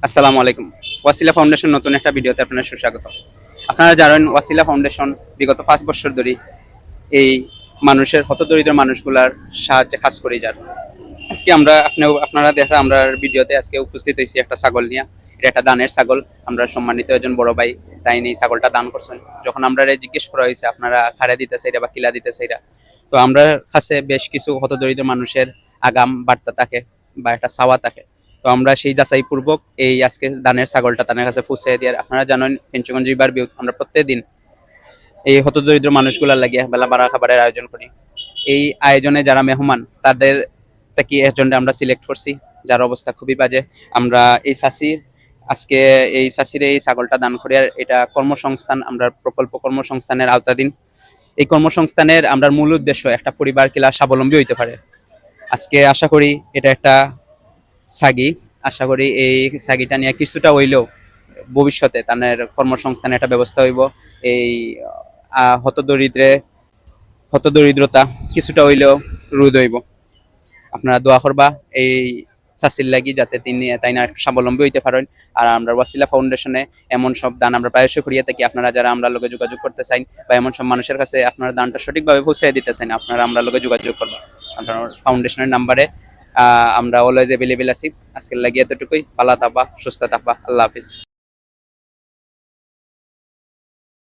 আসসালামু আলাইকুম। ওয়াসিলা ফাউন্ডেশন নতুন একটা ভিডিওতে আপনাদের সুস্বাগত। আপনারা জানেন ওয়াসিলা ফাউন্ডেশন বিগত ৫ বছর ধরে এই মানুষের হতদরিদ্র মানুষগুলার সাহায্যে কাজ করে যান। আজকে আপনারা দেখা আমরা ভিডিওতে আজকে উপস্থিত হয়েছি একটা ছাগল নিয়ে। এটা একটা দানের ছাগল। আমরা সম্মানিত একজন বড় ভাই তাই এই ছাগলটা দান করছেন। যখন আমরা জিজ্ঞেস করা হয়েছে আপনারা খাড়া দিতেছে এটা বা কিলা দিতেছে এটা, তো আমরা কাছে বেশ কিছু হতদরিদ্র মানুষের আগাম বার্তা থাকে বা একটা চাওয়া থাকে। তো আমরা সেই যাচাই পূর্বক এই আজকে দানের ছাগলটা তাদের কাছে পৌঁছে দিয়ে, আপনারা জানেন পেঞ্চগঞ্জ রিভার ভিউ আমরা প্রত্যেকদিন এই হতদরিদ্র মানুষগুলার লাগিয়ে বেলা বাড়া খাবারের আয়োজন করি। এই আয়োজনে যারা মেহমান তাদের থেকে একজনকে আমরা সিলেক্ট করছি যার অবস্থা খুবই বাজে। আমরা এই চাষির আজকে এই চাষির এই ছাগলটা দান করি। আর এটা কর্মসংস্থান আমরা প্রকল্প কর্মসংস্থানের আওতাধীন। এই কর্মসংস্থানের আমরা মূল উদ্দেশ্য একটা পরিবার কিলা স্বাবলম্বী হইতে পারে। আজকে আশা করি এটা একটা ছাগি, আশা করি এই ছাগিটা নিয়ে কিছুটা হইলেও ভবিষ্যতে তাদের কর্মসংস্থানের একটা ব্যবস্থা হইব। এই হতদরিদ্রে হতদরিদ্রতা কিছুটা হইলেও রোধ হইব। আপনারা দোয়া করবা এই চাষির লাগি যাতে তিনি তাই না একটু স্বাবলম্বী হইতে পারেন। আর আমরা ওয়াসিলা ফাউন্ডেশনে এমন সব দান আমরা প্রায়শই করিয়া থাকি। আপনারা যারা আমরা লোকে যোগাযোগ করতে চান বা এমন সব মানুষের কাছে আপনারা দানটা সঠিকভাবে পৌঁছে দিতে চান, আপনারা আমরা লোকে যোগাযোগ করবা। আপনার ফাউন্ডেশনের নাম্বারে আমরা অলওয়েজ অ্যাভেলেবেল আছি। আজকের লাগিয়ে এতটুকুই। ভালো থাকবা, সুস্থ থাকবা। আল্লাহ হাফিজ।